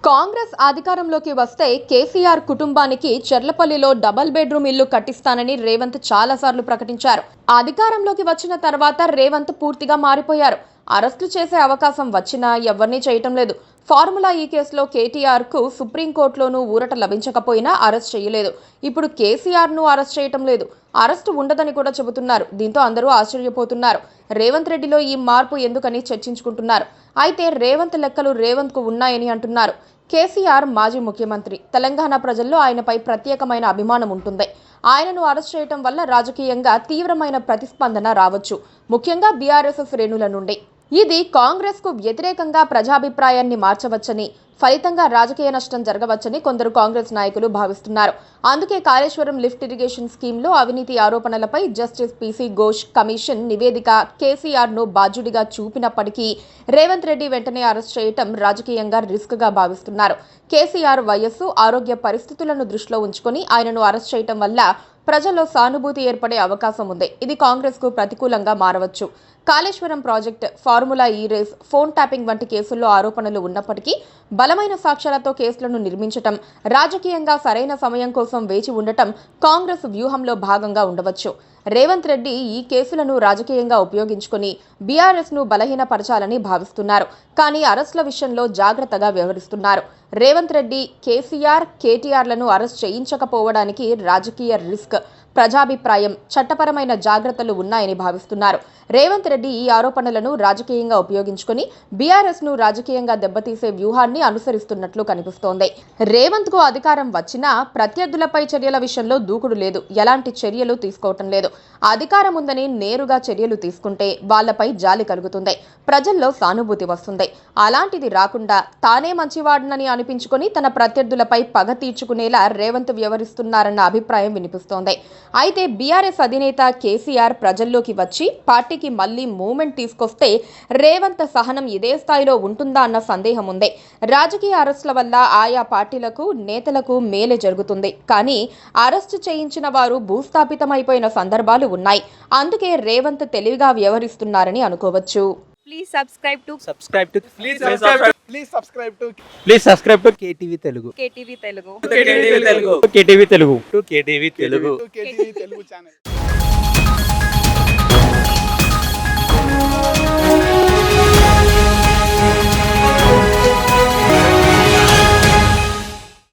కాంగ్రెస్ అధికారంలోకి వస్తే కేసీఆర్ కుటుంబానికి చెర్లపల్లిలో డబుల్ బెడ్రూమ్ ఇల్లు కట్టిస్తానని రేవంత్ చాలాసార్లు ప్రకటించారు. అధికారంలోకి వచ్చిన తర్వాత రేవంత్ పూర్తిగా మారిపోయారు. అరెస్టు చేసే అవకాశం వచ్చినా ఎవరినీ చేయటం లేదు. ఫార్ములా ఈ కేసులో కేటీఆర్ కు సుప్రీంకోర్టులోనూ ఊరట లభించకపోయినా అరెస్ట్ చేయలేదు. ఇప్పుడు కేసీఆర్ ను అరెస్ట్ చేయటం లేదు. అరెస్టు ఉండదని కూడా చెబుతున్నారు. దీంతో అందరూ ఆశ్చర్యపోతున్నారు. రేవంత్ రెడ్డిలో ఈ మార్పు ఎందుకని చర్చించుకుంటున్నారు. అయితే రేవంత్ లెక్కలు రేవంత్ కు ఉన్నాయని అంటున్నారు. కేసీఆర్ మాజీ ముఖ్యమంత్రి. తెలంగాణ ప్రజల్లో ఆయనపై ప్రత్యేకమైన అభిమానం ఉంటుంది. ఆయనను అరెస్ట్ చేయటం వల్ల రాజకీయంగా తీవ్రమైన ప్రతిస్పందన రావచ్చు, ముఖ్యంగా బీఆర్ఎస్ శ్రేణుల నుండి. ఇది కాంగ్రెస్ కు వ్యతిరేకంగా ప్రజాభిప్రాయాన్ని మార్చవచ్చని, ఫలితంగా రాజకీయ నష్టం జరగవచ్చని కొందరు కాంగ్రెస్ నాయకులు భావిస్తున్నారు. అందుకే కాళేశ్వరం లిఫ్ట్ ఇరిగేషన్ స్కీమ్లో అవినీతి ఆరోపణలపై జస్టిస్ పీసీ ఘోష్ కమిషన్ నివేదిక కేసీఆర్ ను బాధ్యుడిగా చూపినప్పటికీ రేవంత్ రెడ్డి వెంటనే అరెస్ట్ చేయటం రాజకీయంగా రిస్క్ గా భావిస్తున్నారు. కేసీఆర్ వయస్సు, ఆరోగ్య పరిస్థితులను దృష్టిలో ఉంచుకొని ఆయనను అరెస్ట్ చేయటం వల్ల ప్రజల్లో సానుభూతి ఏర్పడే అవకాశం ఉంది. ఇది కాంగ్రెస్ కు ప్రతికూలంగా మారవచ్చు. కాళేశ్వరం ప్రాజెక్ట్, ఫార్ములా ఈ రేస్, ఫోన్ ట్యాపింగ్ వంటి కేసుల్లో ఆరోపణలు ఉన్నప్పటికీ బలమైన సాక్ష్యాలతో కేసులను నిర్మించటం, రాజకీయంగా సరైన సమయం కోసం వేచి ఉండటం కాంగ్రెస్ వ్యూహంలో భాగంగా ఉండవచ్చు. రేవంత్ రెడ్డి ఈ కేసులను రాజకీయంగా ఉపయోగించుకుని బీఆర్ఎస్ ను బలహీనపరచాలని భావిస్తున్నారు. కానీ అరెస్టుల విషయంలో జాగ్రత్తగా వ్యవహరిస్తున్నారు. రేవంత్ రెడ్డి కేసీఆర్, కేటీఆర్లను అరెస్ట్ చేయించకపోవడానికి రాజకీయ రిస్క్, ప్రజాభిప్రాయం, చట్టపరమైన జాగ్రత్తలు ఉన్నాయని భావిస్తున్నారు. రేవంత్ రెడ్డి ఈ ఆరోపణలను రాజకీయంగా ఉపయోగించుకుని బీఆర్ఎస్ ను రాజకీయంగా దెబ్బతీసే వ్యూహాన్ని అనుసరిస్తున్నట్లు కనిపిస్తోంది. రేవంత్ కు అధికారం వచ్చినా ప్రత్యర్థులపై చర్యల విషయంలో దూకుడు లేదు. ఎలాంటి చర్యలు తీసుకోవటం లేదు. అధికారం ఉందని నేరుగా చర్యలు తీసుకుంటే వాళ్లపై జాలి కలుగుతుంది, ప్రజల్లో సానుభూతి వస్తుంది. అలాంటిది రాకుండా తానే మంచివాడనని అనిపించుకుని తన ప్రత్యర్థులపై పగ తీర్చుకునేలా రేవంత్ వ్యవహరిస్తున్నారన్న అభిప్రాయం వినిపిస్తోంది. అయితే బీఆర్ఎస్ అధినేత కేసీఆర్ ప్రజల్లోకి వచ్చి పార్టీకి మళ్లీ మూవ్మెంట్ తీసుకొస్తే రేవంత్ సహనం ఇదే స్థాయిలో ఉంటుందా అన్న సందేహం ఉంది. రాజకీయ అరెస్టుల వల్ల ఆయా పార్టీలకు, నేతలకు మేలే జరుగుతుంది. కానీ అరెస్టు చేయించిన వారు భూస్థాపితమైపోయిన సందర్భాలు ఉన్నాయి. అందుకే రేవంత్ తెలివిగా వ్యవహరిస్తున్నారని అనుకోవచ్చు. Please subscribe to KTV Telugu. KTV Telugu. KTV Telugu channel.